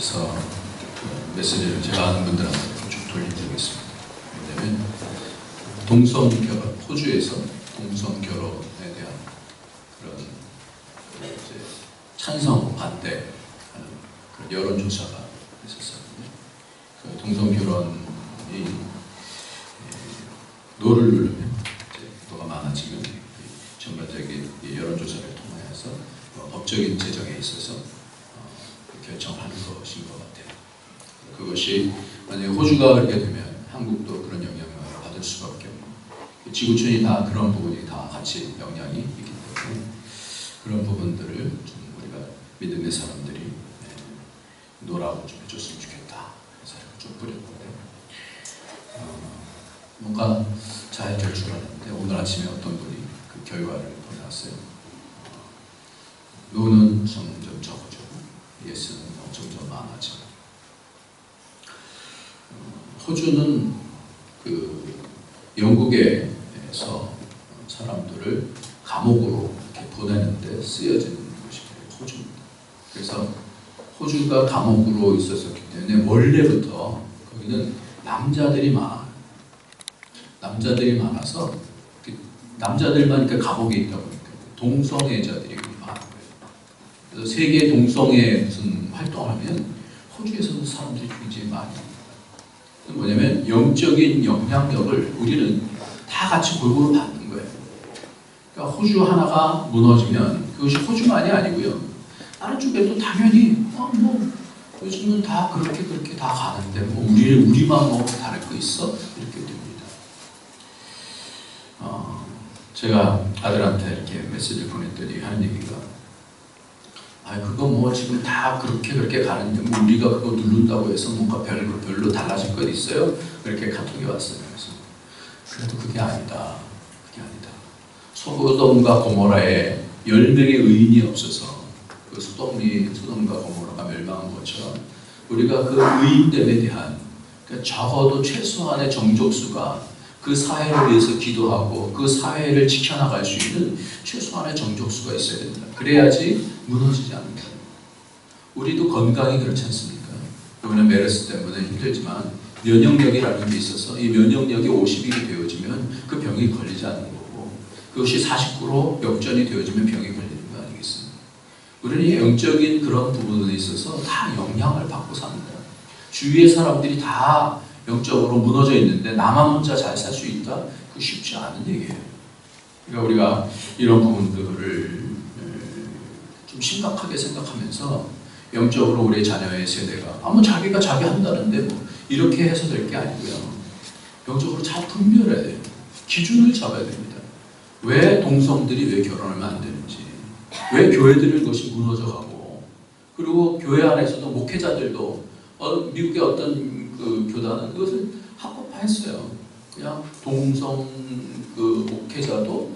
그래서 메시지를 제가 아는 분들한테 쭉 돌려드리겠습니다. 왜냐하면 동성결혼, 호주에서 동성결혼에 대한 그런 이제 찬성 반대하는 그런 여론조사가 있었었는데, 그 동성결혼이 노를 누르면 도가 많아지는 전반적인 여론조사를 통해서 법적인 제정에 있어서 결정하는 것인 것 같아요. 그것이 만약에 호주가 그렇게 되면 한국도 그런 영향을 받을 수밖에 없는, 지구촌이 다 그런 부분이 다 같이 영향이 있기 때문에 그런 부분들을 좀 우리가 믿음의 사람들이 노라고 좀 해줬으면 좋겠다. 그래서 좀 뿌렸는데 뭔가 잘 될 줄 알았는데 오늘 아침에 어떤 분이 그 결과를 보내왔어요. 노는 점점 적어지고 예스는 점점 많아지고. 호주는 그 영국에서 사람들을 감옥으로 이렇게 보내는데 쓰여지는 곳이 호주입니다. 그래서 호주가 감옥으로 있었기 때문에 원래부터 거기는 남자들이 많아요. 남자들이 많아서 남자들만 그 감옥에 있다 보니까 동성애자들이 많은 거예요. 그래서 세계 동성애 무슨 활동하면 호주에서도 사람들이 굉장히 많이 합니다. 뭐냐면 영적인 영향력을 우리는 다 같이 골고루 받는 거예요. 그러니까 호주 하나가 무너지면 그것이 호주만이 아니고요. 다른 쪽에도 당연히 뭐 요즘은 다 그렇게 다 가는데 뭐 우리만 뭐 다를 거 있어? 이렇게 됩니다. 제가 아들한테 이렇게 메시지를 보냈더니 하는 얘기가, 그거 뭐 지금 다 그렇게 가는데 뭐 우리가 그거 누른다고 해서 뭔가 별로 달라질 것 있어요? 이렇게 카톡이 왔어요. 그래서 그래도 그게 아니다. 소돔과 고모라에 10명의 의인이 없어서 그 소돔과 고모라가 멸망한 것처럼 우리가 그 의인됨에 대한, 그러니까 적어도 최소한의 정족수가 그 사회를 위해서 기도하고 그 사회를 지켜나갈 수 있는 최소한의 정족수가 있어야 된다. 그래야지 무너지지 않는다. 우리도 건강이 그렇지 않습니까? 이번에 메르스 때문에 힘들지만 면역력이라는 게 있어서 이 면역력이 50이 되어지면 그 병이 걸리지 않는 거고, 그것이 49로 역전이 되어지면 병이 걸리는 거 아니겠습니까? 우리는 영적인 그런 부분에 있어서 다 영향을 받고 삽니다. 주위의 사람들이 다 영적으로 무너져 있는데 나만 혼자 잘 살 수 있다? 그거 쉽지 않은 얘기예요. 그러니까 우리가 이런 부분들을 좀 심각하게 생각하면서 영적으로 우리 자녀의 세대가 자기가 자기 한다는데 뭐 이렇게 해서 될 게 아니고요. 영적으로 잘 분별해야 돼요. 기준을 잡아야 됩니다. 왜 동성들이 왜 결혼하면 안 되는지, 왜 교회들은 것이 무너져가고, 그리고 교회 안에서도 목회자들도 미국의 어떤 그 교단은 그것을 합법화했어요. 그냥 동성 그 목회자도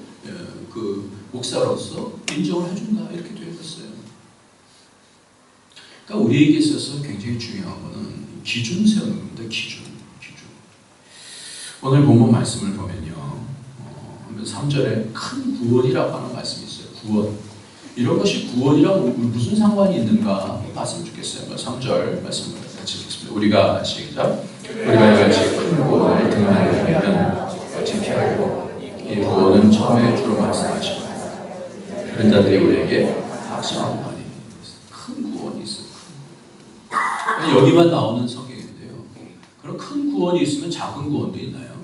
그 목사로서 인정을 해준다 이렇게 되어 있었어요. 그러니까 우리에게 있어서 굉장히 중요한 것은 기준 세우는 겁니다. 기준. 오늘 본문 말씀을 보면요, 3절에 큰 구원이라고 하는 말씀이 있어요. 구원. 이런 것이 구원이랑 무슨 상관이 있는가 봤으면 좋겠어요. 3절 말씀을 같이 읽겠습니다. 우리가 시작. 우리가 이같이 큰 구원을 등한하면 어찌 피하고, 이 구원은 처음에 주로 말씀하시고 그런 자들이 우리에게 확신하는 바니 큰 구원이 있어요. 여기만 나오는 성경인데요. 그럼 큰 구원이 있으면 작은 구원도 있나요?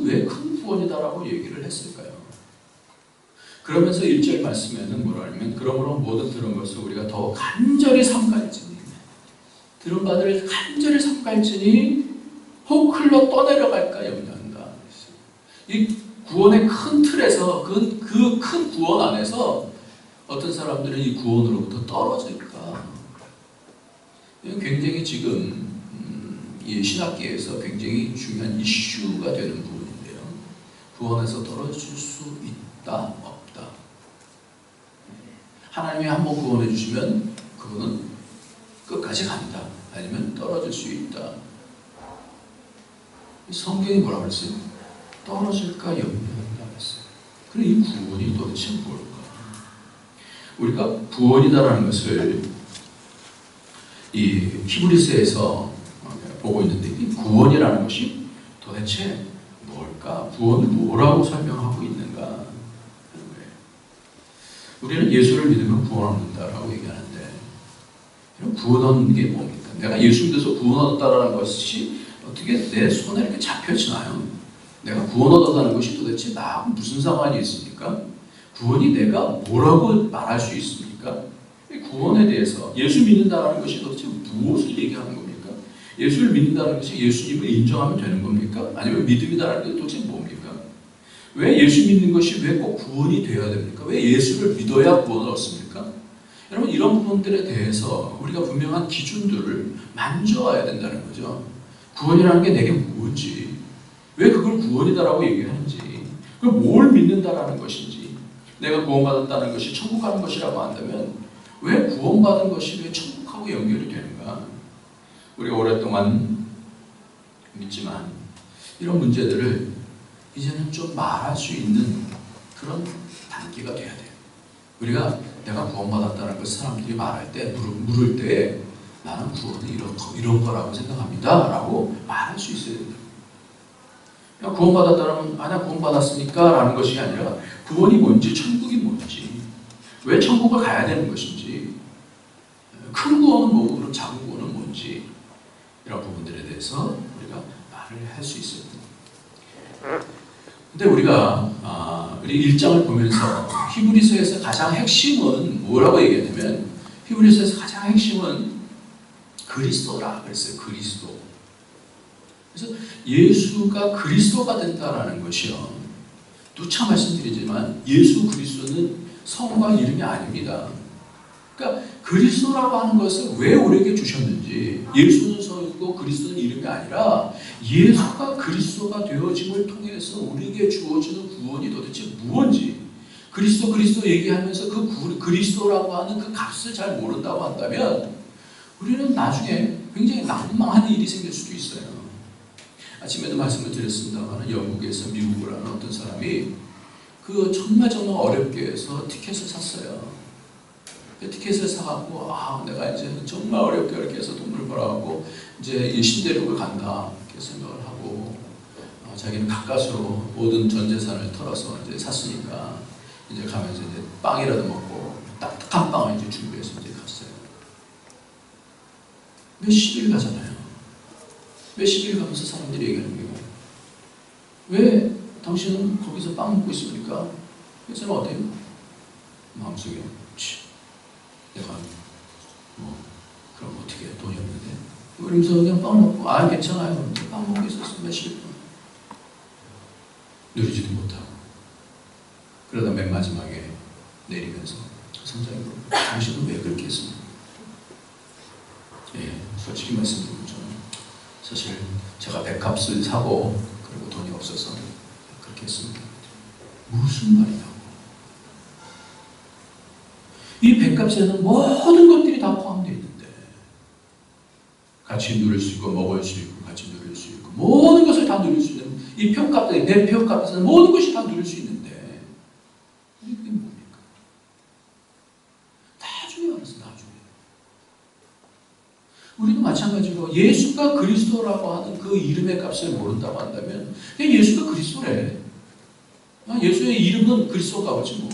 왜 큰 구원이다라고 얘기를 했을까요? 그러면서 1절 말씀에는 뭐라 하냐면, 그러므로 모든 들은 것을 우리가 더 간절히 삼갈지니, 들은 바들을 간절히 삼갈지니 혹 흘러 떠내려갈까 염려한다. 이 구원의 큰 틀에서 그 큰 구원 안에서 어떤 사람들은 이 구원으로부터 떨어질까. 이건 굉장히 지금 이 신학계에서 굉장히 중요한 이슈가 되는 부분인데요. 구원에서 떨어질 수 있다, 없다. 하나님이 한번 구원해 주시면 그분은 끝까지 간다. 아니면 떨어질 수 있다. 성경이 뭐라고 그랬어요? 떨어질까 염려한다 했어요. 그럼 이 구원이 도대체 뭘까? 우리가 구원이다라는 것을 이 히브리서에서 보고 있는데 이 구원이라는 것이 도대체 뭘까? 구원을 뭐라고 설명하고 있는가 하는 거예요. 우리는 예수를 믿으면 구원 얻는다라고 얘기하는데 이런 구원 얻는 게 뭡니까? 내가 예수 믿어서 구원 얻었다라는 것이 어떻게 내 손에 이렇게 잡혀지나요? 내가 구원 얻었다는 것이 도대체 나하고 무슨 상관이 있습니까? 구원이 내가 뭐라고 말할 수 있습니까? 구원에 대해서 예수 믿는다는 것이 도대체 무엇을 얘기하는 겁니까? 예수를 믿는다는 것이 예수님을 인정하면 되는 겁니까? 아니면 믿음이라는 게 도대체 뭡니까? 왜 예수 믿는 것이 왜 꼭 구원이 되어야 됩니까? 왜 예수를 믿어야 구원을 얻습니까? 여러분 이런 부분들에 대해서 우리가 분명한 기준들을 만져와야 된다는 거죠. 구원이라는 게 내게 뭔지, 왜 그걸 구원이다라고 얘기하는지, 그걸 뭘 믿는다라는 것인지, 내가 구원받았다는 것이 천국 가는 것이라고 한다면 왜 구원받은 것이 왜 천국하고 연결이 되는가? 우리가 오랫동안 믿지만 이런 문제들을 이제는 좀 말할 수 있는 그런 단계가 돼야 돼요. 우리가 내가 구원받았다는 것을 사람들이 말할 때, 물을 때 나는 구원이 이런 거라고 생각합니다 라고 말할 수 있어야 된다. 그냥 구원받았다면 아니야 구원받았으니까 라는 것이 아니라 구원이 뭔지, 천국이 뭔지, 왜 천국을 가야 되는 것인지, 큰 구원은 뭐고 그럼 작은 구원은 뭔지, 이런 부분들에 대해서 우리가 말을 할 수 있어야 됩니다. 근데 우리가 우리 1장을 보면서 히브리서에서 가장 핵심은 뭐라고 얘기했냐면, 히브리서에서 가장 핵심은 그리스도라 그랬어요. 그리스도. 그래서 예수가 그리스도가 된다라는 것이요. 누차 말씀드리지만 예수 그리스도는 성과 이름이 아닙니다. 그러니까 그리스도라고 하는 것을 왜 우리에게 주셨는지, 예수는 성이고 그리스도는 이름이 아니라 예수가 그리스도가 되어짐을 통해서 우리에게 주어지는 구원이 도대체 무엇인지, 그리스도 얘기하면서 그 그리스도라고 하는 그 값을 잘 모른다고 한다면 우리는 나중에 굉장히 낭망한 일이 생길 수도 있어요. 아침에도 말씀을 드렸습니다만 영국에서 미국을 하는 어떤 사람이 정말 어렵게 해서 티켓을 샀어요. 티켓을 사갖고 내가 이제 정말 어렵게 해서 돈을 벌어갖고 이제 이 신대륙을 간다 이렇게 생각을 하고 자기는 가까스로 모든 전 재산을 털어서 이제 샀으니까 이제 가면서 이제 빵이라도 먹고 따뜻한 빵을 이제 준비해서 이제 갔어요. 몇십 일 가잖아요. 몇십 일 가면서 사람들이 얘기하는 게 왜 당신은 거기서 빵 먹고 있습니까? 그래서 어때요? 마음속에 내가 그럼 어떻게 해? 돈이 없는데 그러면서 그냥 빵 먹고 괜찮아요. 빵 먹고 있었어 몇십 일 동안. 누리지도 못하고 그러다 맨 마지막에 내리면서 선장님 당신은 왜 그렇게 했습니까? 솔직히 말씀드리면 저는 사실 제가 백값을 사고 그리고 돈이 없어서 그렇게 했습니다. 무슨 말이냐고. 이 백값에는 모든 것들이 다 포함되어 있는데 같이 누릴 수 있고 먹을 수 있고 같이 누릴 수 있고 모든 것을 다 누릴 수 있는 이 표값, 내 표값에서는 모든 것이 다 누릴 수 있는데 그게 뭡니까? 나중에 알았어. 나중에. 우리도 마찬가지로 예수가 그리스도라고 하는 그 이름의 값을 모른다고 한다면 그냥 예수가 그리스도래. 예수의 이름은 그리스도가 보지 뭐.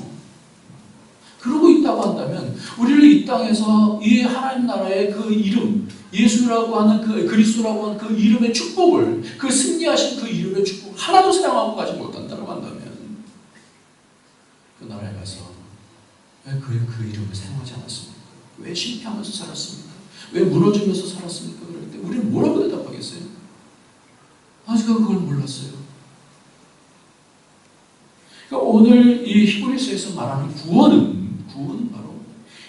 그러고 있다고 한다면 우리를 이 땅에서 이 하나님 나라의 그 이름, 예수라고 하는 그 그리스도라고 하는 그 이름의 축복을, 그 승리하신 그 이름의 축복을 하나도 사용하고 가지 못한다고 한다면 그 나라에 가서 왜 그 이름을 사용하지 않았습니까? 왜 실패하면서 살았습니까? 왜 무너지면서 살았습니까? 그럴 때 우리는 뭐라고 대답하겠어요? 아직은 그걸 몰랐어요. 그러니까 오늘 이 히브리서에서 말하는 구원은 바로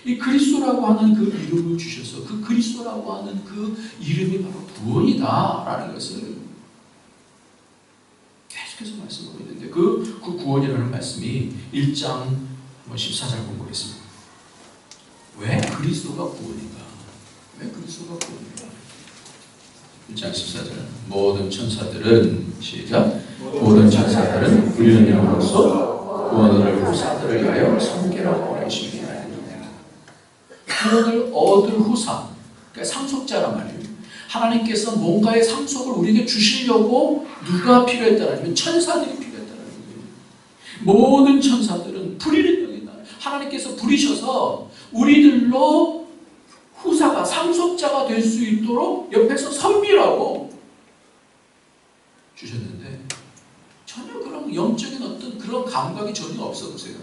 이 그리스도라고 하는 그 이름을 주셔서 그 그리스도라고 하는 그 이름이 바로 구원이다라는 것을 계속해서 말씀하고 있는데 그 구원이라는 말씀이 1장 14절 보겠습니다. 왜 그리스도가 구원인가? 왜 그리스도가 구원인가? 1장 14절 모든 천사들은 시작 모든 천사들은 불리는 이름으로써 구원을 후사들을 위하여 성결하고 계십니다. 구원을 얻을 후사, 그러니까 상속자란 말이에요. 하나님께서 뭔가의 상속을 우리에게 주시려고 누가 필요했다라면 천사들이 필요했다라는 거예요. 모든 천사들은 부리는 영이다. 하나님께서 부리셔서 우리들로 후사가 상속자가 될 수 있도록 옆에서 선비라고 주셨는데 전혀 그런 영적인 어떤 그런 감각이 전혀 없어 보세요.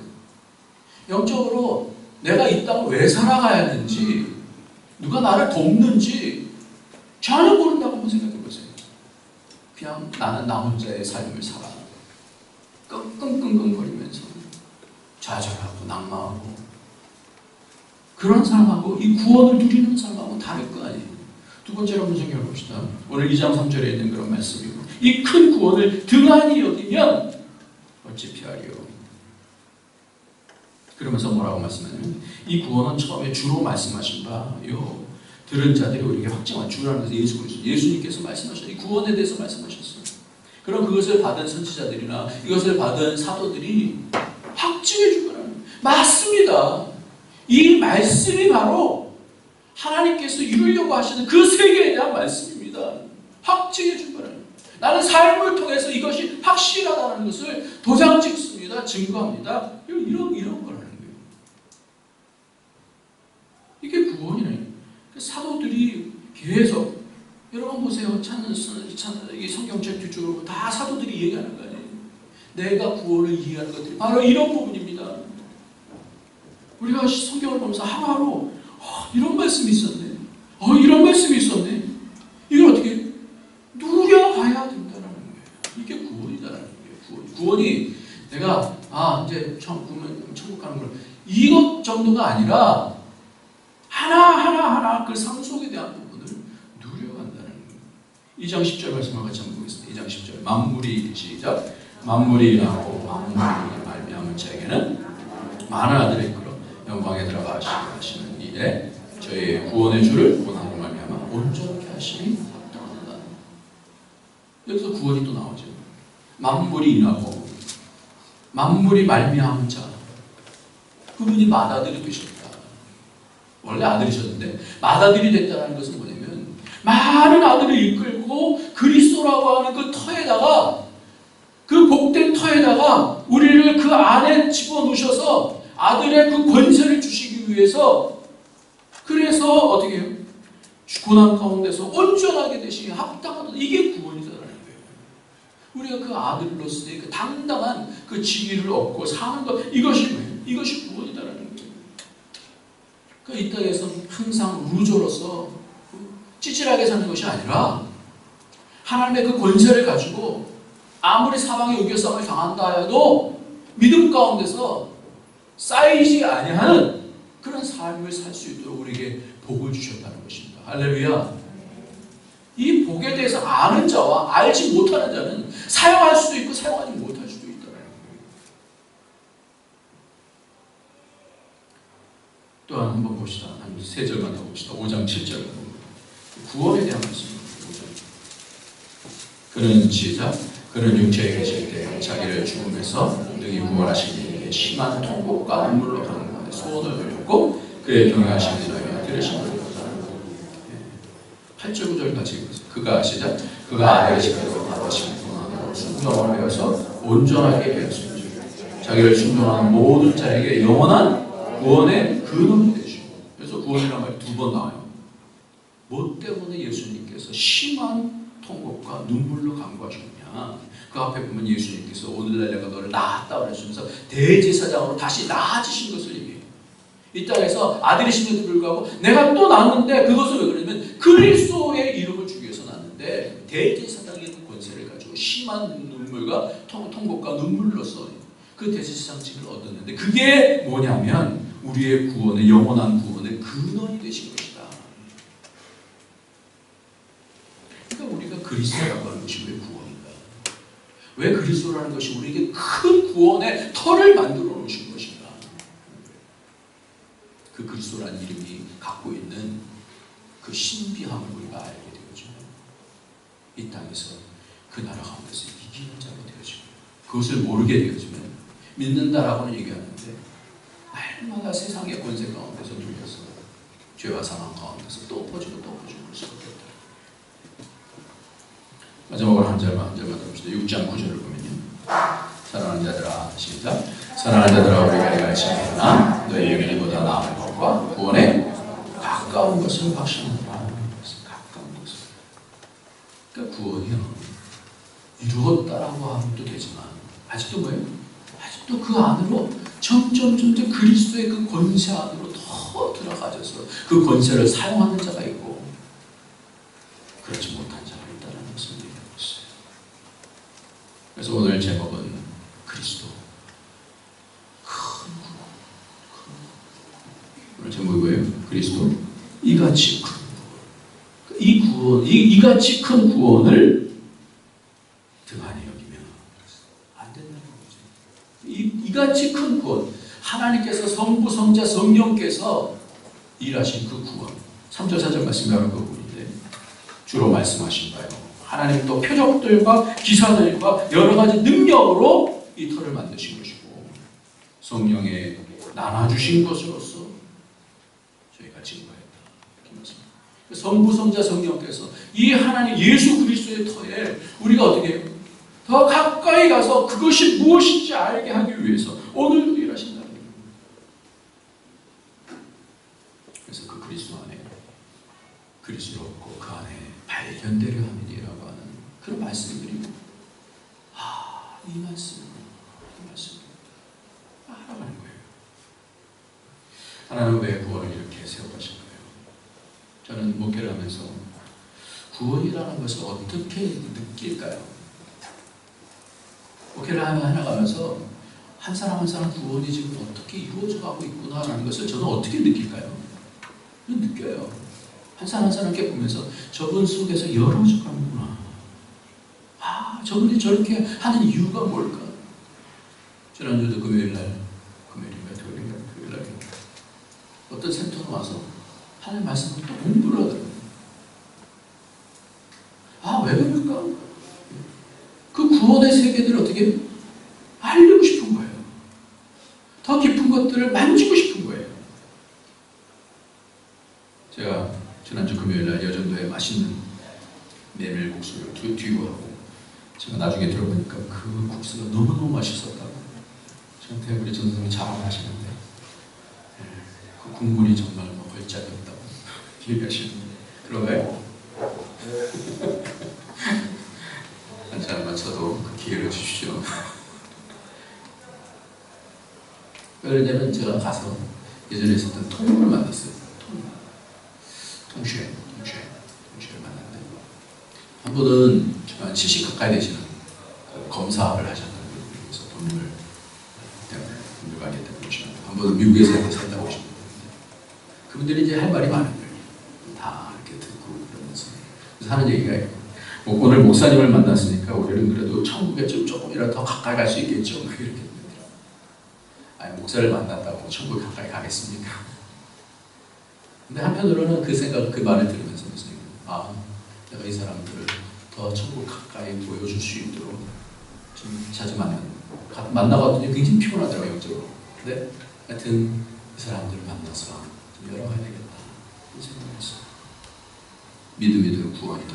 영적으로 내가 이 땅을 왜 살아가야 하는지, 누가 나를 돕는지 전혀 모른다고 한번 생각해 보세요. 그냥 나는 나 혼자의 삶을 살아. 끙끙끙끙거리면서 좌절하고 낙마하고, 그런 사람하고 이 구원을 누리는 사람하고 다를 거 아니에요. 두 번째로 한번 생각해 봅시다. 오늘 2장 3절에 있는 그런 말씀이고, 이 큰 구원을 등한히 여기면 어찌 피하리요. 그러면서 뭐라고 말씀하냐면, 이 구원은 처음에 주로 말씀하신 바요, 들은 자들이 우리에게 확증한 주라는 것은 예수 그리스도, 예수님께서 말씀하셨어요. 이 구원에 대해서 말씀하셨어요. 그럼 그것을 받은 선지자들이나 이것을 받은 사도들이 확증해 주거라는, 맞습니다. 이 말씀이 바로 하나님께서 이루려고 하시는 그 세계에 대한 말씀입니다. 확증해 주거라는, 나는 삶을 통해서 이것이 확실하다는 것을 도장 찍습니다. 증거합니다. 이런 거라는 거예요. 이게 구원이네. 사도들이 계속, 여러분 보세요. 이 성경책 뒤쪽으로 다 사도들이 얘기하는 거 아니에요. 내가 구원을 이해하는 것들이 바로 이런 부분입니다. 우리가 성경을 보면서 하루하루 이런 말씀이 있었네. 이런 말씀이 있었네. 이걸 어떻게 누려가야 된다는 거예요. 이게 구원이다라는 거예요. 구원이 내가 이제 천국 가는 걸 이것 정도가 아니라 하나 그 상속에 대한 부분을 누려간다는 거예요. 2장 10절 말씀을 같이 한번 보겠습니다. 2장 10절 만물이 시작. 만물이 일어나고 만물이 말미암은 자에게는 많은 아들의 이끌어 영광에 들어가 하시는 일에 저희의 구원의 주를 고난으로 말미암아 온전케 하심이 합당하다. 여기서 구원이 또 나오죠. 만물이 일어나고 만물이 말미암은 자, 그분이 맏아들이 되셨다. 원래 아들이셨는데 맏아들이 됐다는 것은 뭐냐면, 많은 아들을 이끌고 그리스도라고 하는 그 터에다가, 그 복된 터에다가 우리를 그 안에 집어넣으셔서 아들의 그 권세를 주시기 위해서, 그래서 어떻게 해요? 고난 가운데서 온전하게 되시기 합당하다. 이게 구원이다라는 거예요. 우리가 그 아들로서의 그 당당한 그 지위를 얻고 사는 것, 이것이 뭐예요? 이것이 구원이다라는 거예요. 이 땅에서 항상 루저로서 찌질하게 사는 것이 아니라 하나님의 그 권세를 가지고 아무리 사방에 우겨싸움을 당한다 해도 믿음 가운데서 쌓이지 아니하는 그런 삶을 살 수 있도록 우리에게 복을 주셨다는 것입니다. 할렐루야. 이 복에 대해서 아는 자와 알지 못하는 자는 사용할 수도 있고 사용하지 못할 수도 있다는 거예요. 또한 한번 봅시다. 한 세 절만 더 봅시다. 5장 7절. 구원에 대한 말씀입니다. 5절. 그는 시작. 그는 육체에 계실 때 자기를 죽음에서 능히 구원하시기 위해 심한 통곡과 눈물로 가는 소원을 들렸고 그의 경외하시는 자가 들으신 8절 9절 같이 읽으세요. 그가 시작. 그가 아들의 시켜서 받으신 고난으로 순종을 배워서 온전하게 되었습니다. 자기를 순종하는 모든 자에게 영원한 구원의 근원이 되시고. 그래서 구원이라는 말이 두 번 나와요. 뭐 때문에 예수님께서 심한 통곡과 눈물로 간구하셨냐. 그 앞에 보면 예수님께서 오늘날 내가 너를 낳았다 그러시면서 대제사장으로 다시 낳아지신 것을 얘기해요. 이 땅에서 아들이심에도 불구하고 내가 또 낳았는데, 그것을 왜 그러냐면 그리스도의 이름을 주기 위해서 낳았는데, 대제사장의 그 권세를 가지고 심한 눈물과 통곡과 눈물로서 그 대제사장직을 얻었는데, 그게 뭐냐면 우리의 구원의 영원한 구원의 근원이 되신 것이다. 그러니까 우리가 그리스도라고 하는 것이 왜 구원인가? 왜 그리스도라는 것이 우리에게 큰 구원의 터를 만들어 놓으신 것인가? 그 그리스도라는 이름이 갖고 있는 그 신비함을 우리가 알게 되어지고, 이 땅에서 그 나라 가운데서 이기는 자가 되어지고, 그것을 모르게 되어지면 믿는다라고는 얘기하는데 날마다 세상의 권세 가운데서 눌려서 죄와 사망 가운데서 또 엎어지고 또 엎어지고 그럴 수밖에 없다. 마지막으로 한 절만 봅시다. 6장 9절을 보면요. 사랑하는 자들아, 시작. 사랑하는 자들아, 우리가 이같이 하나 너희 영혼보다 나은 것과 구원에 가까운 것을 확신하노라. 가까운 것을. 그러니까 구원이요, 이루었다라고 하면 또 되지만 아직도 뭐예요? 아직도 그 안으로 점점 그리스도의 그 권세 안으로 더 들어가져서 그 권세를 사용하는 자가 있고 그렇지 못한 자가 있다는 것을 얘기하고 있어요. 그래서 오늘 제목은 그리스도 큰 구원. 오늘 제목이 뭐예요? 그리스도 이같이 큰 구원. 이 구원, 이같이 큰 구원을 등한히 여기면 안 된다는 거죠. 이같이 큰 구원, 하나님께서 성부, 성자, 성령께서 일하신 그 구원, 3절 4절 말씀이 바로 그 부분인데 주로 말씀하신 바요, 하나님 또 표적들과 기사들과 여러 가지 능력으로 이 터를 만드신 것이고 성령에 나눠주신 것으로서 저희가 증거했다. 성부, 성자, 성령께서 이 하나님 예수 그리스도의 터에 우리가 어떻게 해요? 더 가까이 가서 그것이 무엇인지 알게 하기 위해서 오늘도 일하신다는 거예요. 그래서 그 그리스도 안에 그리스도로 없고 그 안에 발견되려 함이라고 하는 그런 말씀을 드리고, 이 말씀 알아가는 거예요. 하나님은 왜 구원을 이렇게 세워가실까요? 저는 목회를 하면서 구원이라는 것을 어떻게 느낄까요? 목회를 하나 가면서 한 사람 한 사람 구원이 지금 어떻게 이루어져 가고 있구나라는 것을 저는 어떻게 느낄까요? 느껴요. 한 사람 한 사람 이렇게 보면서 저분 속에서 열어져 가는구나. 저분이 저렇게 하는 이유가 뭘까? 지난주도 금요일날 어떤 센터로 와서 하나님 말씀을 또 공부를 하더라고요. 왜 그럴까? 그 구원의 세계들을 어떻게 알리고 싶은 거예요. 더 깊은 것들을 만지고 싶은 거예요. 제가 지난주 금요일날 여전도에 맛있는 메밀국수를 뒤구하고 제가 나중에 들어보니까 그 국수가 너무너무 맛있었다고 저한테 우리 전선생님이 자랑하시는데 그 국물이 정말 걸작이었다고 얘기하시는데 그런가요? 한참 저도 그 기회를 주십시오. 왜냐면 제가 가서 예전에 있었던 통을 만났어요. 통쉐를 만났는데 한 분은 한 70 가까이 되시는 검사를 하셨던 분에서 돈을 가겠다고 오시는데 한 분은 미국에서 살다 오신 분인데 그분들이 이제 할 말이 많은 거예요. 다 이렇게 듣고 그러면서 그래서 하는 얘기가 오늘 목사님을 만났으니까 우리는 그래도 천국에 조금이라도 더 가까이 갈 수 있겠죠. 이렇게 목사를 만났다고 천국 가까이 가겠습니까? 근데 한편으로는 그 생각, 그 말을 들으면서 내가 이 사람들을 더 천국 가까이 보여줄 수 있도록 좀 자주 만나봤더니 굉장히 피곤하더라고요, 영적으로. 근데 하여튼 이 사람들을 만나서 좀 열어가야 되겠다 이 생각을 했어요. 믿음이 구원이다.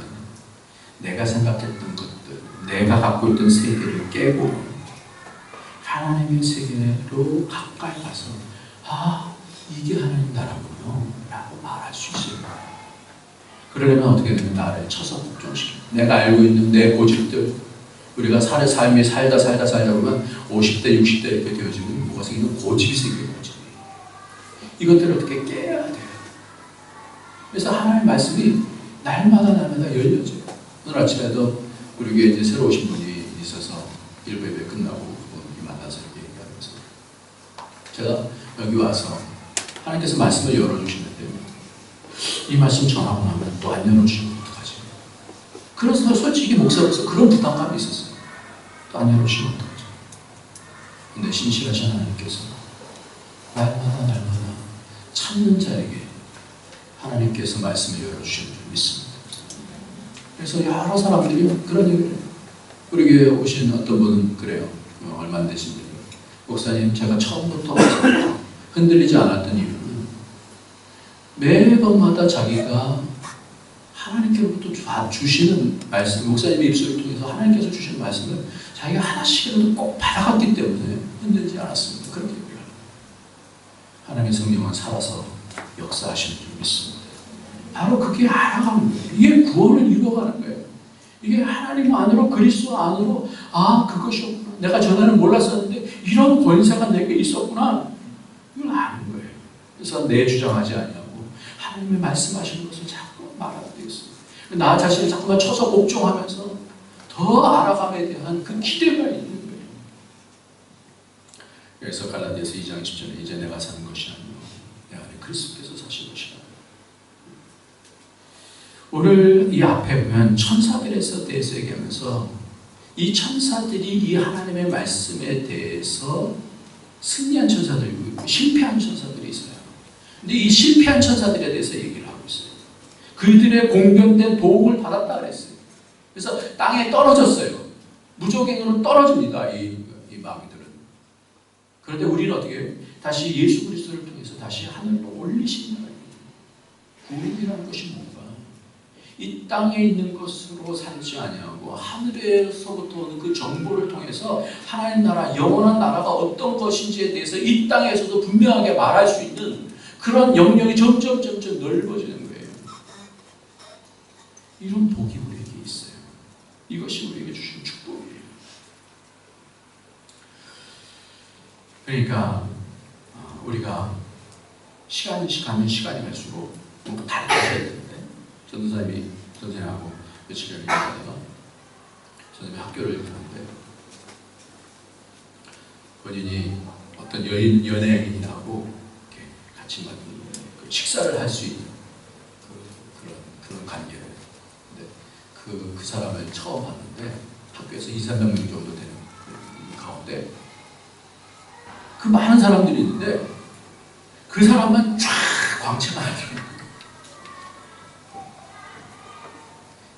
내가 생각했던 것들, 내가 갖고 있던 세계를 깨고 하나님의 세계로 가까이 가서 이게 하나님 나라군요 라고 말할 수 있어요. 그러려면 어떻게 되면 나를 쳐서 복종시켜. 내가 알고 있는 내 고집들, 우리가 삶이 살다 보면 50대, 60대 이렇게 되어지면 뭐가 생기는 고집이 생겨요. 이것들을 어떻게 깨야 돼요. 그래서 하나님의 말씀이 날마다 열려져요. 오늘 아침에도 우리 교회에 이제 새로 오신 분이 있어서 1부 예배 끝나고 그분이 만나서 이렇게 얘기하면서 제가 여기 와서 하나님께서 말씀을 열어주시는데 이 말씀 전하고 나면 또 안 열어주시면 어떡하지? 그래서 솔직히 목사로서 그런 부담감이 있었어요. 또 안 열어주시면 어떡하지? 근데 신실하신 하나님께서 날마다 찾는 자에게 하나님께서 말씀을 열어주시는 줄 믿습니다. 그래서 여러 사람들이 그런 얘기를 해요. 우리 교회에 오신 어떤 분은 그래요. 얼마 안 되신 분이 목사님, 제가 처음부터 흔들리지 않았던 이유는 매번마다 자기가 하나님께로부터 주시는 말씀, 목사님의 입술을 통해서 하나님께서 주시는 말씀을 자기가 하나씩이라도 꼭 받아갔기 때문에 흔들지 않았습니다. 그렇게 얘기합니다. 하나님의 성령은 살아서 역사하시는 줄 믿습니다. 바로 그게 알아가는 거예요. 이게 구원을 이루어가는 거예요. 이게 하나님 안으로, 그리스도 안으로, 아, 그것이었구나. 내가 전에는 몰랐었는데 이런 권세가 내게 있었구나. 이걸 아는 거예요. 그래서 내 주장하지 않냐고 하나님의 말씀하시는 것을 자꾸 말하게 되었어요. 나 자신을 자꾸만 쳐서 복종하면서 더 알아감에 대한 그 기대가 있는 거예요. 그래서 갈라디아서 2장 10절에 이제 내가 사는 것이 아니요 내 안에 그리스도께서 사신 것이라. 오늘 이 앞에 보면 천사들에 대해서 얘기하면서 이 천사들이 이 하나님의 말씀에 대해서 승리한 천사들이 있고 실패한 천사들이 있어요. 근데 이 실패한 천사들에 대해서 얘기를 하고 있어요. 그들의 공변된 도움을 받았다 그랬어요. 그래서 땅에 떨어졌어요. 무적행으로 떨어집니다. 이 마귀들은. 그런데 우리는 어떻게 해요? 다시 예수 그리스도를 통해서 다시 하늘로 올리신다. 구원이라는 것이 뭔가? 이 땅에 있는 것으로 살지 아니하고 하늘에서부터 오는 그 정보를 통해서 하나님 나라, 영원한 나라가 어떤 것인지에 대해서 이 땅에서도 분명하게 말할 수 있는 그런 영역이 점점 넓어지는 거예요. 이런 복이 우리에게 있어요. 이것이 우리에게 주신 축복이에요. 그러니까 우리가 시간이 갈수록 뭔가 달라져야 되는데 전도사님하고 며칠 전에 얘기하다가 선생님이 학교를 가는데 본인이 어떤 연예인하고 이렇게 같이 그 식사를 할 수 있는 그런 관계예요. 근데 그 사람을 처음 봤는데 학교에서 200~300명 정도 되는 그 가운데 그 많은 사람들이 있는데 그 사람만 쫙 광채가 나요.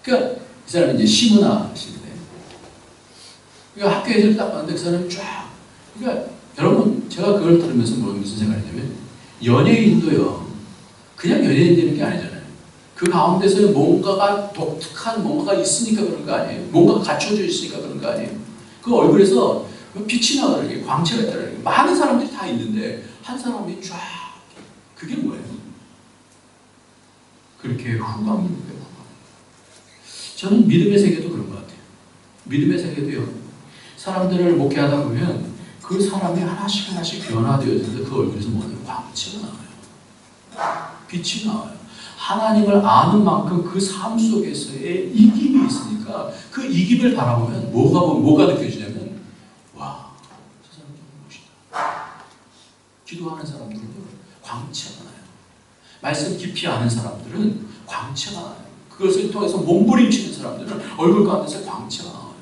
그러니까 이 사람이 이제 시문화신데, 그러니까 학교에서 딱 봤는데 그 사람이 쫙, 그러니까 여러분 제가 그걸 들으면서 무슨 생각이냐면 연예인도요 그냥 연예인 되는 게 아니잖아요. 그 가운데서 뭔가가 독특한 뭔가가 있으니까 그런 거 아니에요. 뭔가가 갖춰져 있으니까 그런 거 아니에요. 그 얼굴에서 빛이 나더라고요. 광채가 있더라고요. 많은 사람들이 다 있는데 한 사람이 쫙, 그게 뭐예요? 그렇게 후광이 있는 거예요. 저는 믿음의 세계도 그런 것 같아요. 믿음의 세계도요, 사람들을 목회하다 보면 그 사람이 하나씩 변화되어지는데 그 얼굴에서 뭐냐면 광채가 나와요. 빛이 나와요. 하나님을 아는 만큼 그 삶 속에서의 이김이 있으니까 그 이김을 바라보면 뭐가 느껴지냐면, 와, 저 사람 좀 멋있다. 기도하는 사람들은 광채가 나요. 말씀 깊이 아는 사람들은 광채가 나요. 그것을 통해서 몸부림치는 사람들은 얼굴 가운데서 광채가 나와요.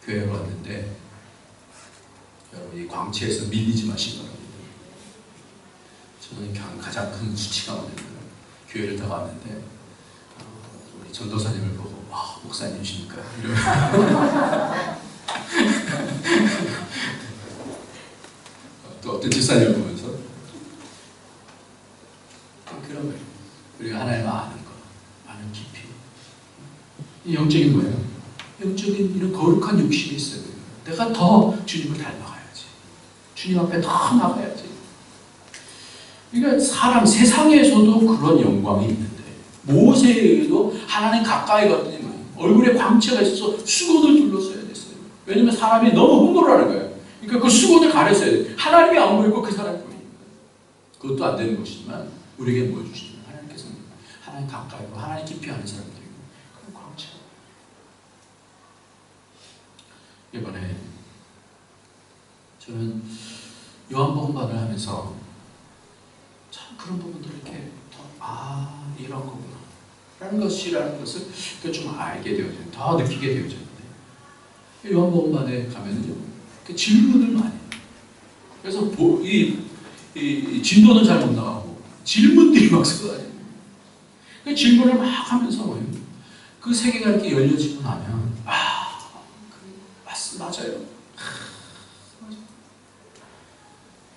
교회에 왔는데 여러분 이 광채에서 밀리지 마시기 바랍니다. 저는 가장 큰 수치가 뭐냐면 교회를 다 왔는데 우리 전도사님을 보고 와, 목사님이십니까? 이러면 또 어떤 집사님을 보면서 그런 거예요. 우리가 하나님을 아는 거, 아는 깊이. 이 영적인 거예요. 영적인 이런 거룩한 욕심이 있어야 돼요. 내가 더 주님을 닮아가야지. 주님 앞에 더 나가야지. 그러니까 세상에서도 그런 영광이 있는데 모세에게도 하나님 가까이 갔더니 얼굴에 광채가 있어서 수건을 둘러써야 됐어요. 왜냐면 사람이 너무 흥분하는 거예요. 그러니까 그 수건을 가렸어야 돼요. 하나님이 안 보이고 그 사람이 보이니까. 그것도 안 되는 것이지만 우리에게 뭘 주시냐면 하나님께서 하나님 가까이고 하나님 깊이 아는 사람들이고 그런 광채. 이번에 저는 요한복음반을 하면서 참 그런 부분들을 이렇게 이런 거구나 라는 것을 좀 알게 되어져요. 더 느끼게 되어졌는데 요한복음반에 가면은요 질문을 많이 해요. 그래서 이 진도는 잘 못 나가고 질문들이 막 쏟아져요. 그 질문을 막 하면서 뭐예요? 그 세계가 이렇게 열려지고 나면 맞아요.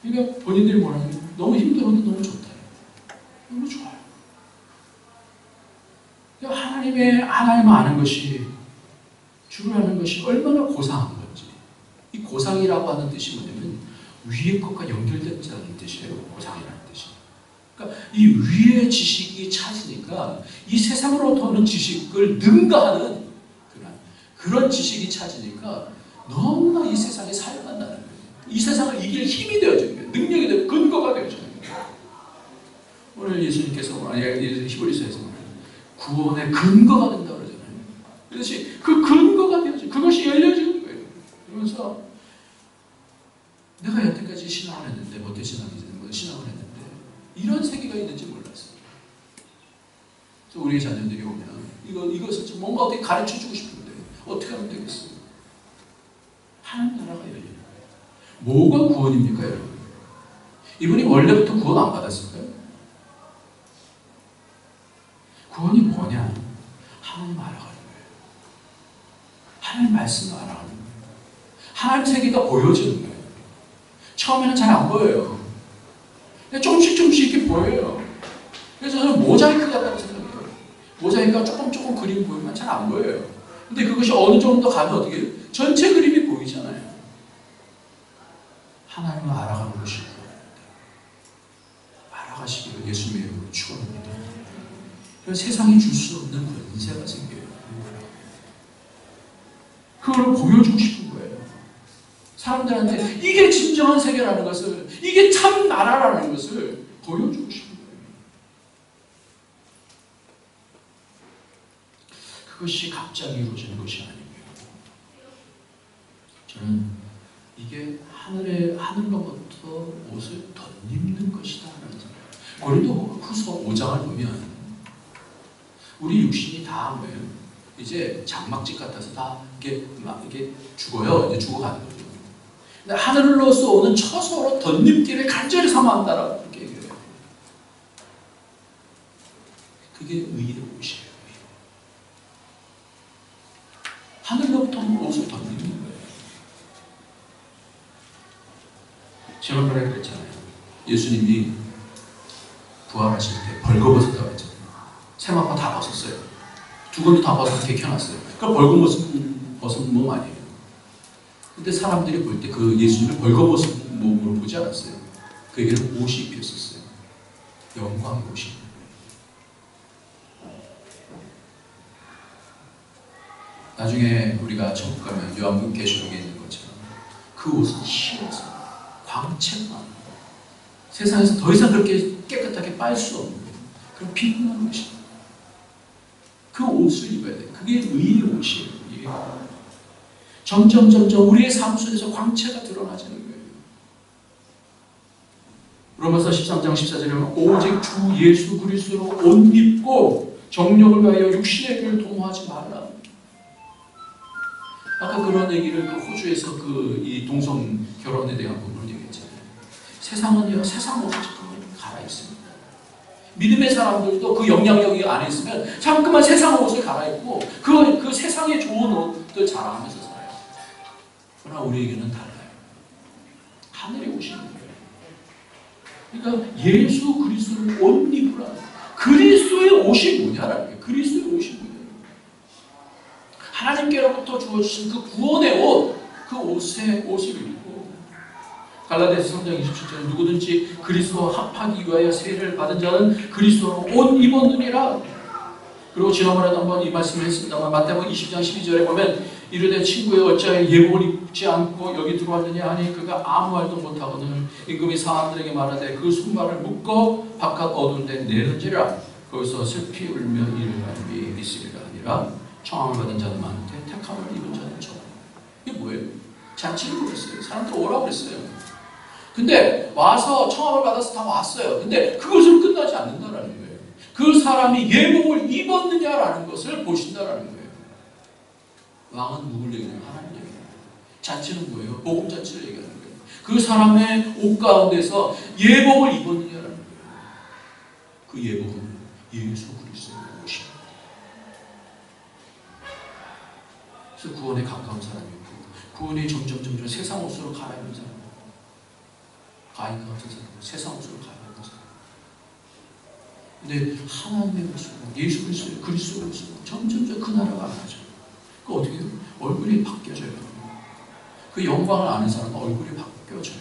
그러니까 본인들이 뭐라는 게 너무 힘들어도 너무 좋다. 너무 좋아요. 그러니까 하나님 아는 것이, 주를 아는 것이 얼마나 고상한 건지. 이 고상이라고 하는 뜻이 뭐냐면 위의 것과 연결된다는 뜻이에요. 고상이라는 뜻이. 그러니까 이 위의 지식이 찾으니까 이 세상으로부터 오는 지식을 능가하는 그런 지식이 찾으니까 너무나 이 세상에 살만나는 거예요. 이 세상을 이길 힘이 되어지는 거예요. 능력이 되고 근거가 되어지는 거예요. 오늘 예수님께서 히브리서에서 구원의 근거가 된다고 그러잖아요. 그것이 그 근거가 되어지고 그것이 열려지는 거예요. 그러면서 내가 여태까지 신앙을 했는데 신앙을 했는데 이런 세계가 있는지 몰랐어요. 그래서 우리 자녀들이 오면 이것을 좀 뭔가 어떻게 가르쳐주고 싶은데 어떻게 하면 되겠어요? 하나님 나라가 열리는 거예요. 뭐가 구원입니까, 여러분? 이분이 원래부터 구원 안 받았을까요? 구원이 뭐냐? 하나님 알아가는 거예요. 하나님 말씀을 알아가는 거예요. 하나님 세계가 보여지는 거예요. 처음에는 잘 안 보여요. 조금씩 이렇게 보여요. 그래서 저는 모자이크 같다고 생각해요. 모자이크가 조금 그림 보이면 잘 안 보여요. 근데 그것이 어느 정도 가면 어떻게 해요? 전체 그림이 보이잖아요. 하나님을 알아가는 것이 구원입니다. 알아가시기를 예수님의 이름으로 축원합니다. 그래서 세상이 줄 수 없는 권세가 생겨요. 그걸 보여주고 싶은 거예요. 사람들한테 이게 진정한 세계라는 것을, 이게 참 나라라는 것을 보여주고 싶은 거예요. 그것이 갑자기 이루어지는 것이 아니고요. 저는 이게 하늘로부터 옷을 덧입는 것이다 라는 생각. 고린도후서 5장을 보면 우리 육신이 다 뭐예요? 이제 장막집 같아서 다 이게 죽어요. 이제 죽어가는 거죠. 근데 하늘로서 오는 처소로 덧입기를 간절히 사모한다라고 그렇게 얘기해요. 그게 의의 옷이에요. 하늘로부터 옷을 덧입는 거예요. 지난번에 그랬잖아요. 예수님이 부활하실 때 벌거벗었다고 했잖아요. 세마포 다 벗었어요. 두건도 다 벗어서 개켜놨어요. 그러니까 벌거벗은 몸 아니에요. 근데 사람들이 볼 때 그 예수님을 벌거벗은 몸으로 보지 않았어요. 그에게는 옷이 입혔었어요. 영광의 옷이. 나중에 우리가 천국 가면 요한복음 계시록에 있는 것처럼 그 옷은 희어서 광채가 나는 거예요. 세상에서 더 이상 그렇게 깨끗하게 빨 수 없는 그런 빛나는 옷입니다. 그 옷을 입어야 돼요. 그게 의의 옷이에요. 이게. 점점 우리의 삶 속에서 광채가 드러나지는 거예요. 로마서 13장 14절에 보면 오직 주 예수 그리스도로 옷 입고 정욕을 위하여 육신의 길을 도모하지 말라. 아까 그런 얘기를 호주에서 이 동성 결혼에 대한 부분을 얘기했잖아요. 세상은요, 세상 옷을 자꾸 갈아입습니다. 믿음의 사람들도 그 영향력이 안에 있으면 자꾸만 세상 옷을 갈아입고 그 세상의 좋은 옷들 자랑하면서 살아요. 그러나 우리에게는 달라요. 하늘의 옷이 있는 거예요. 그러니까 예수 그리스도를 옷 입으라. 그리스도의 옷이 뭐냐라는 거예요. 그리스도의 옷이 뭐냐. 하나님께로부터 주어주신 그 구원의 옷, 그 옷을 입고 갈라디아서 3장 27절에 누구든지 그리스도와 합하기 위하여 세례를 받은 자는 그리스도로 옷 입었느니라. 그리고 지난번에도 한번 이 말씀을 했습니다만 마태복음 20장 12절에 보면 이르되 친구여 어찌하여 예복을 입지 않고 여기 들어왔느냐 하니 그가 아무 말도 못하거늘 임금이 사람들에게 말하되 그 손발을 묶어 바깥 어두운 데 내는지라. 거기서 슬피 울며 이를 가림이 있으리라 아니라 청함을 받은 자는 많은데 택함을 입은 자는 적어. 이게 뭐예요? 잔치를 부렸어요. 사람들 오라고 그랬어요. 근데 와서 청함을 받아서 다 왔어요. 근데 그것을 끝나지 않는다라는 거예요. 그 사람이 예복을 입었느냐라는 것을 보신다라는 거예요. 왕은 누굴 얘기하는 거예요? 하나님 얘기하는 거예요. 잔치는 뭐예요? 복음잔치를 얘기하는 거예요. 그 사람의 옷 가운데서 예복을 입었느냐라는 거예요. 그 예복은 예수 그리스도의 옷입니다. 그래서 구원에 가까운 사람이 있고 구원이 점점 세상 옷으로 갈아입는 사람. 가인과 같은 사람, 세상 모습으로 가야 하는 사람. 근데 하나님의 모습으로, 예수 그리스도의 모습으로 점점 그 나라가 많아져요. 그 어떻게 해요? 얼굴이 바뀌어져요. 그 영광을 아는 사람은 얼굴이 바뀌어져요.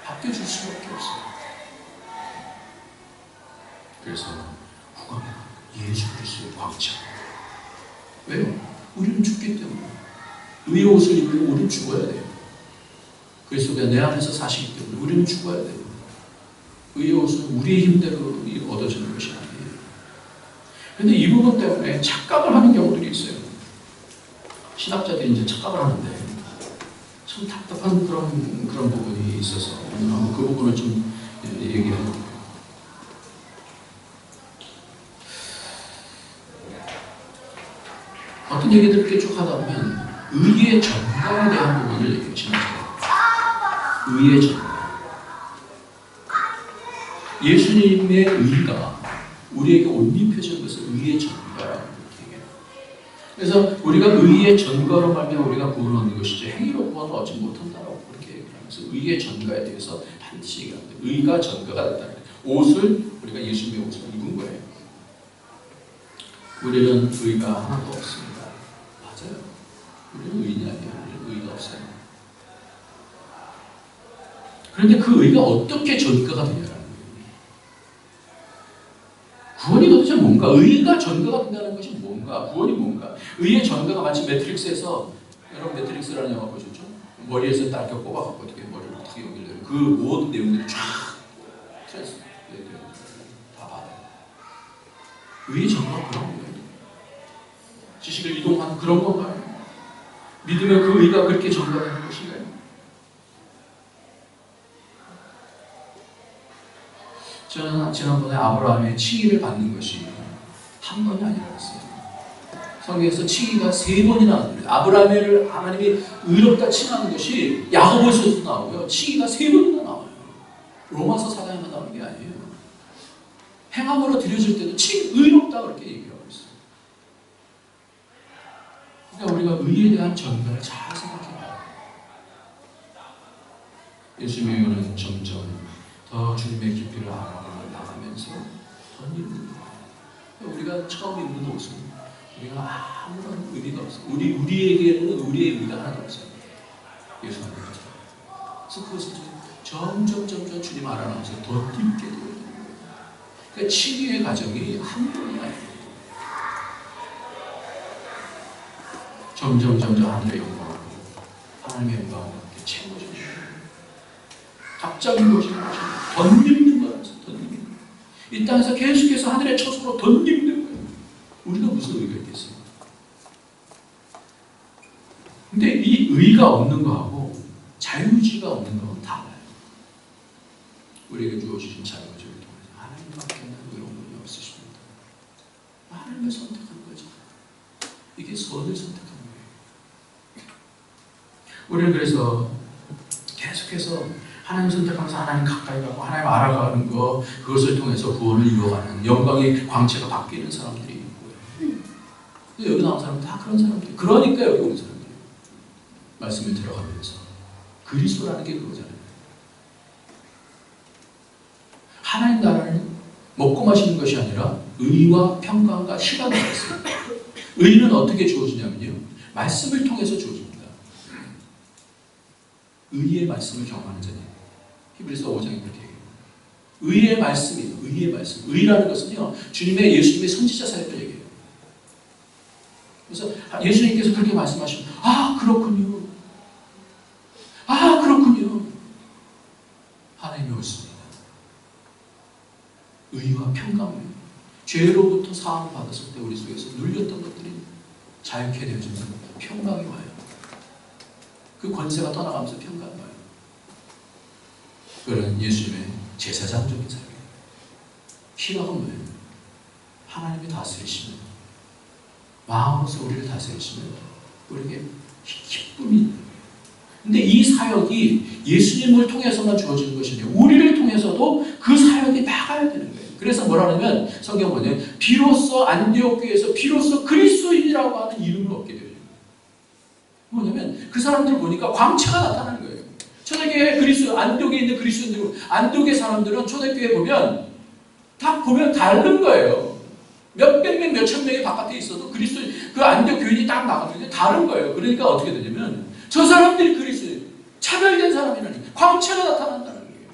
바뀌어질 수밖에 없어요. 그래서 후광이가 예수 그리스도의 광채. 왜요? 우리는 죽기 때문에. 의의 옷을 입으면 우리는 죽어야 돼요. 그리스도가 내 안에서 사시기 때문에 우리는 죽어야 돼요. 의의 옷은 우리의 힘대로 얻어지는 것이 아니에요. 그런데 이 부분 때문에 착각을 하는 경우들이 있어요. 신학자들이 이제 착각을 하는데 참 답답한 그런 부분이 있어서 오늘 한번 그 부분을 좀 얘기해볼게요. 어떤 얘기들을 이렇게 쭉 하다 보면 의의 전가에 대한 부분을 얘기해요. 의의 전가. 예수님의 의가 우리에게 옷 입혀진 것을 의의 전가라고 얘기해요. 그래서 우리가 의의 전가로 말하면 우리가 구원을 얻는 것이지 행위로 구원을 얻지 못한다라고 그렇게 얘기를 하면서 의의 전가에 대해서 반드시 얘기합니다. 의가 전가가 됐다. 옷을 우리가 예수님의 옷을 입은 거예요. 우리는 의가 하나도 없습니다. 맞아요. 우리는 의인이 아니에요. 우리는 의가 없어요. 그런데 그 의가 어떻게 전가가 되냐라는 거예요. 구원이 도대체 뭔가? 의가 전가가 된다는 것이 뭔가? 구원이 뭔가? 의의 전가가 마치 매트릭스에서, 여러분 매트릭스라는 영화 보셨죠? 머리에서 딱 이렇게 꼽아갖고 어떻게 머리를 어떻게 연결해요? 그 모든 내용들이 쫙 트랜스 다 받아요. 의의 전가가 그런 거예요. 지식을 이동하는 그런 건가요? 믿으면 그 의가 그렇게 전가되는 것인가요? 저는 지난번에 아브라함의 칭의를 받는 것이 한 번이 아니라 했어요. 성경에서 칭의가 3번이나 나옵니다. 아브라함을 하나님이 의롭다 칭하는 것이 야고보서도 나오고요. 칭의가 3번이나 나와요. 로마서 4장에만 나오는 게 아니에요. 행함으로 드려질 때도 의롭다 그렇게 얘기하고 있어요. 그러니까 우리가 의에 대한 전가를 잘 생각해봐요. 예수님의 의는 점점 더 주님의 깊이를 알아가면서 더 입는 거예요. 우리가 처음 입는 옷은 우리가 아무런 의미가 없어요. 우리에게는 우리의 의미가 하나도 없어요. 예수 안에 그래서 그것을 점점 주님 알아가면서 더 깊게 되어야 되는 거예요. 그러니까 칭의의 과정이 한 번이 아니에요. 점점 하늘의 영광으로 하나님의 영광으로 채워지는 거예요. 갑자기 이루어지는 것이 덧입는 거라서 덧입는 거예요. 이 땅에서 계속해서 하늘의 처소로 덧입는 거예요. 우리가 무슨 의가 있겠어요? 근데 이 의가 없는 거하고 자유의지가 없는 거는 달라요. 우리에게 주어주신 자유의지를 통해서 하나님밖에는 의로운 분이 없으십니다. 하나님을 선택한 거죠. 이게 선을 선택한 거예요. 우리는 그래서 계속해서 하나님 선택하면서 하나님 가까이 가고 하나님 알아가는 거, 그것을 통해서 구원을 이루어가는 영광의 광채가 바뀌는 사람들이 있고요. 근데 여기 나온 사람은 다 그런 사람들이. 그러니까 여기 온 사람들이 말씀을 들어가면서 그리스도라는 게 그거잖아요. 하나님 나라는 먹고 마시는 것이 아니라 의와 평강과 시간을 말했습니다. 의는 어떻게 주어지냐면요, 말씀을 통해서 주어집니다. 의의 말씀을 경험하는 자니, 히브리서 5장에 그렇게 얘기해요. 의의 말씀이에요. 의의 말씀. 의라는 것은요, 예수님의 선지자 사역을 얘기해요. 그래서 예수님께서 그렇게 말씀하시면, 아 그렇군요. 아 그렇군요. 하나님이 옳습니다. 의와 평강이에요. 죄로부터 사함을 받았을 때 우리 속에서 눌렸던 것들이 자유케 되어지면 평강이 와요. 그 권세가 떠나가면서 평강이 와요. 그런 예수님의 제사장적인 삶이에요. 희락은 뭐예요? 하나님이 다스리시면, 마음으로서 우리를 다스리시면 우리에게 기쁨이 있는 거예요. 근데 이 사역이 예수님을 통해서만 주어지는 것이 아니라 우리를 통해서도 그 사역이 나가야 되는 거예요. 그래서 뭐라냐면 성경 보면 비로소 안디옥 교회에서 비로소 그리스도인이라고 하는 이름을 얻게 돼요. 뭐냐면 그 사람들 보니까 광채가 나타나는 거예요. 초대교회 안독에 있는 그리스도인들, 안독의 사람들은 초대교회 보면 다 보면 다른 거예요. 몇백 명, 몇천 명이 바깥에 있어도 그리스도 그 안독 교인이 딱 나가는데 다른 거예요. 그러니까 어떻게 되냐면 저 사람들이 그리스도 차별된 사람이라니 광채가 나타난다는 거예요.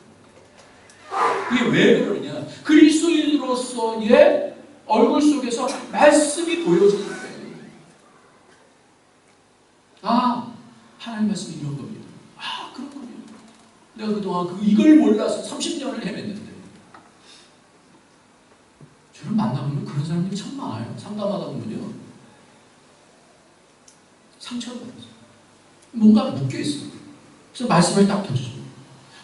이게 왜 그러느냐? 그리스도인으로서의 얼굴 속에서 말씀이 보여지는 거예요. 아, 하나님 말씀이 이런 겁니다. 아, 그런 겁니다. 내가 그동안 이걸 몰라서 30년을 헤맸는데. 저를 만나보면 그런 사람들이 참 많아요. 상담하다 보면요. 상처를 받았어요. 뭔가 묶여있어요. 그래서 말씀을 딱 던져줘요.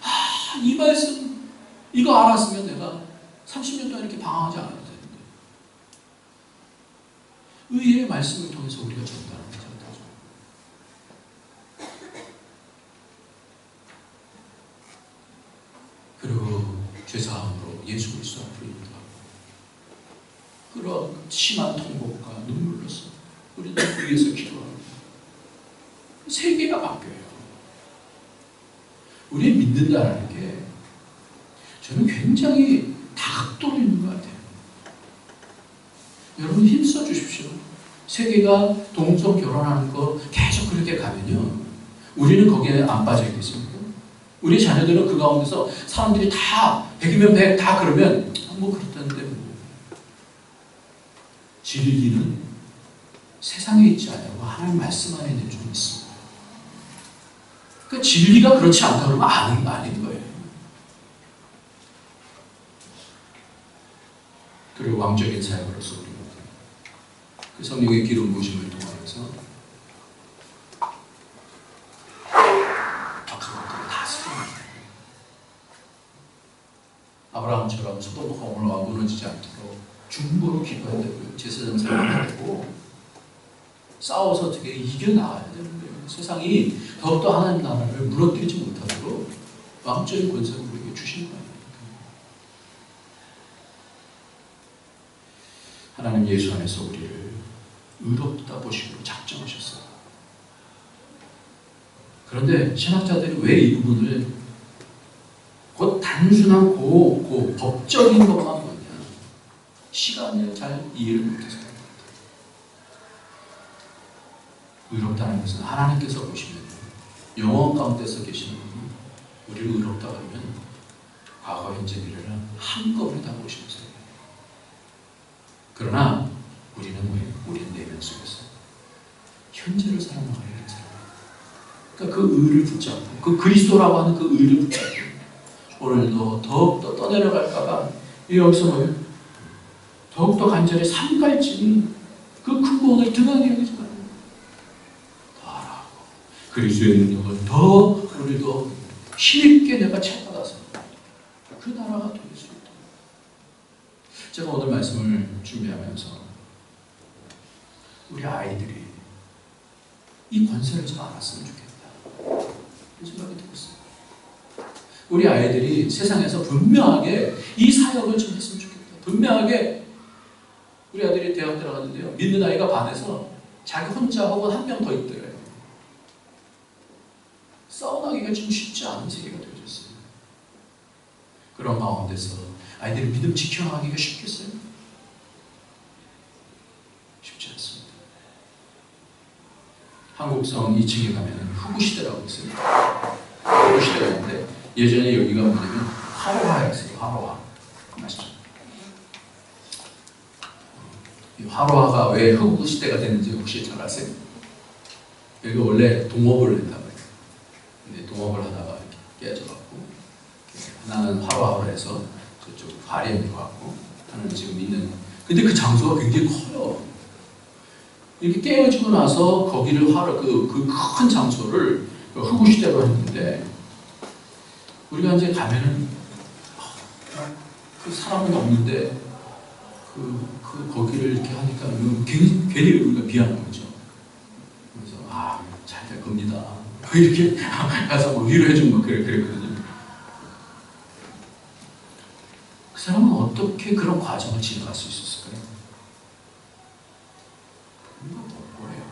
아, 이 말씀, 이거 알았으면 내가 30년 동안 이렇게 방황하지 않아도 되는데. 의의 말씀을 통해서 우리가 전달하는 거죠. 그리고 죄사함으로 예수 그리스도 앞으로 인도하고 그런 심한 통곡과 눈물로서 우리는 위에서 기도하고 세계가 바뀌어요. 우리 믿는다는 게 저는 굉장히 다각도로 있는 것 같아요. 여러분 힘써 주십시오. 세계가 동성 결혼하는 거 계속 그렇게 가면요. 우리는 거기에 안 빠져 있겠습니까? 우리 자녀들은 그 가운데서 사람들이 다 100이면 100 다 그러면 뭐 그렇다는데 뭐. 진리는 세상에 있지 않고 하나님 말씀 안에 좀 있습니다. 그러니까 진리가 그렇지 않다 그러면 아닌 거예요. 그리고 왕적인 사역으로서 우리가 그 성령의 기름 부으심을 통하여서 아브라함처럼 소돔과 고모라가 무너지지 않도록 중보로 기도해야 되고요. 제사장 생활해야 되고 싸워서 어떻게 이겨나가야 되는 거예요. 세상이 더욱더 하나님 나라를 무너뜨리지 못하도록 왕적인 권세를 우리에게 주신 거예요. 하나님 예수 안에서 우리를 의롭다 보시기로 작정하셨어요. 그런데 신학자들이 왜 이 부분을 곧 단순한 법적인 것만 보냐 시간을 잘 이해를 못해서 의롭다는 것은 하나님께서 보시면 영원 가운데서 계시는 분이 우리를 의롭다 그러면 과거, 현재, 미래를 한꺼번에 다 보시면서 그러나 우리는 뭐예요? 우리는 내면 속에서 현재를 살아나가야 하는 사람이에요. 그러니까 그 의를 붙잡고 그 그리스도라고 하는 그 의를 붙잡고 오늘도 더욱더 떠내려갈까봐 여기서 뭐예요? 더욱더 간절히 삼갈증이 그 큰 구원을 등한히 여기지 말아요. 더 알아가고 그리스도의 능력을 더 우리도 힘있게 내가 채받아서 그 나라가 될 수 있다. 제가 오늘 말씀을 준비하면서 우리 아이들이 이 권세를 좀 알았으면 좋겠다. 그 생각이 들었어요. 우리 아이들이 세상에서 분명하게 이 사역을 좀 했으면 좋겠다. 분명하게 우리 아들이 대학 들어갔는데요. 믿는 아이가 반에서 자기 혼자 혹은 한 명 더 있더래요. 싸워나기가 좀 쉽지 않은 세계가 되어졌어요. 그런 가운데서 아이들이 믿음 지켜나가기가 쉽겠어요? 쉽지 않습니다. 한국성 2층에 가면 흑우시대라고 있어요. 흑우시대가 있는데 예전에 여기가 뭐냐면 화로화였어요. 화로화. 아시죠? 이 화로화가 왜 흑우시대가 됐는지 혹시 잘 아세요? 여기 원래 동업을 했다고 해요. 근데 동업을 하다가 이렇게 깨져갖고 하나는 화로화로 해서 저쪽 화리에 들어갔고 하나는 지금 있는 근데 그 장소가 굉장히 커요. 이렇게 깨어지고 나서 거기를 그 큰 장소를 흑우시대로 했는데 우리가 이제 가면은 그 사람은 없는데 거기를 이렇게 하니까 괜히 우리가 미안한 거죠. 그래서 잘 될 겁니다. 이렇게 가서 뭐 위로해준 거 그랬거든요. 그 사람은 어떻게 그런 과정을 지나갈 수 있었을까요? 뭐예요?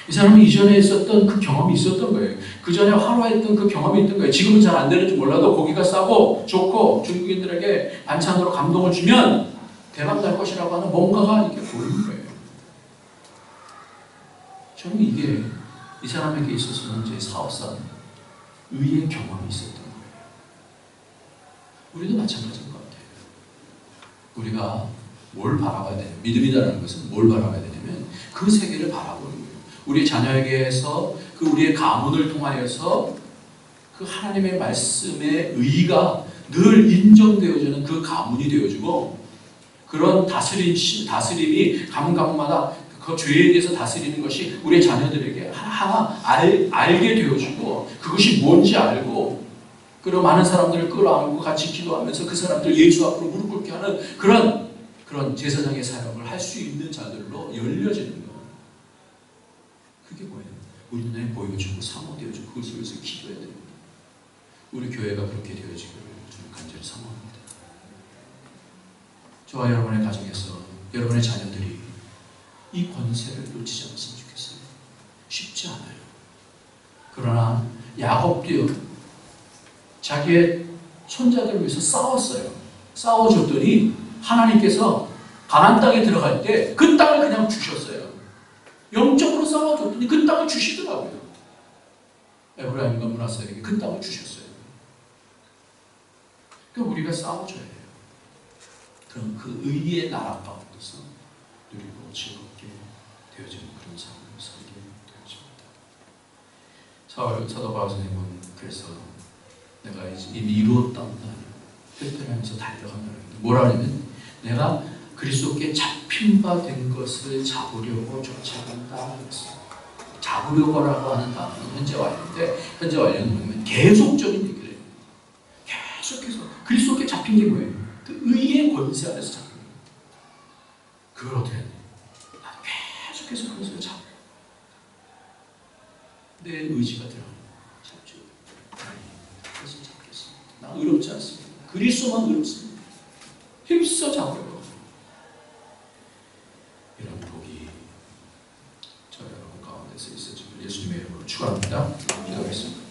이 사람은 이전에 있었던 그 경험이 있었던 거예요. 그 전에 화로했던 그 경험이 있던 거예요. 지금은 잘 안 되는지 몰라도 고기가 싸고 좋고 중국인들에게 반찬으로 감동을 주면 대박 날 것이라고 하는 뭔가가 이렇게 보이는 거예요. 저는 이게 이 사람에게 있어서는 제 사업상 의의 경험이 있었던 거예요. 우리도 마찬가지인 것 같아요. 우리가 뭘 바라봐야 되냐, 믿음이라는 것은 뭘 바라봐야 되냐면 그 세계를 바라보는 거예요. 우리 자녀에게서 그 우리의 가문을 통하여서 그 하나님의 말씀의 의가 늘 인정되어지는 그 가문이 되어지고, 그런 다스림이 가문마다 그 죄에 대해서 다스리는 것이 우리 자녀들에게 하나하나 알게 되어주고, 그것이 뭔지 알고, 그리고 많은 사람들을 끌어안고 같이 기도하면서 그 사람들 예수 앞으로 무릎 꿇게 하는 그런 제사장의 사역을 할 수 있는 자들로 열려지는 거예요. 그게 뭐예요? 우리 눈에 보여주고 사모되어주고 그것을 위해서 기도해야 됩니다. 우리 교회가 그렇게 되어지기를 저는 간절히 사모합니다. 저와 여러분의 가정에서 여러분의 자녀들이 이 권세를 놓치지 않았으면 좋겠어요. 쉽지 않아요. 그러나 야곱도요, 자기의 손자들을 위해서 싸웠어요. 싸워줬더니 하나님께서 가나안 땅에 들어갈 때 그 땅을 그냥 주셨어요. 영적으로 싸워줬더니 그 땅을 주시더라고요. 에브라임과 므낫세에게 그 땅을 주셨어요. 그러니까 우리가 싸워줘야 돼요. 그럼 그 의의 나라 가운데서 누리고 즐겁게 되어지는 그런 삶을 살게 되어집니다. 사도 바울 선생님은 그래서 내가 이미 이루었다는 표현하면서 달려간다는 게 뭐라 하냐면, 내가 그리스도께 잡힌 바 된 것을 잡으려고 쫓아간다 그랬어요. 잡으려고라고 하는 단어는 현재 완료인데, 현재 완료는 뭐냐면 계속적인 얘기를 해요. 계속해서 그리스도께 잡힌 게 뭐예요? 그 의의 권세 안에서 잡힌 거예요. 그걸 어떻게 해야 돼? 나도 계속해서 그것을 잡아요. 내 의지가 들어가요. 잡죠. 그것을 잡겠습니다. 나 의롭지 않습니다. 그리스도만 의롭습니다. 힘써 잡으려고. 이런 복이 저 여러분 가운데서 있어지길 예수님의 이름으로 축원합니다. 기도하겠습니다.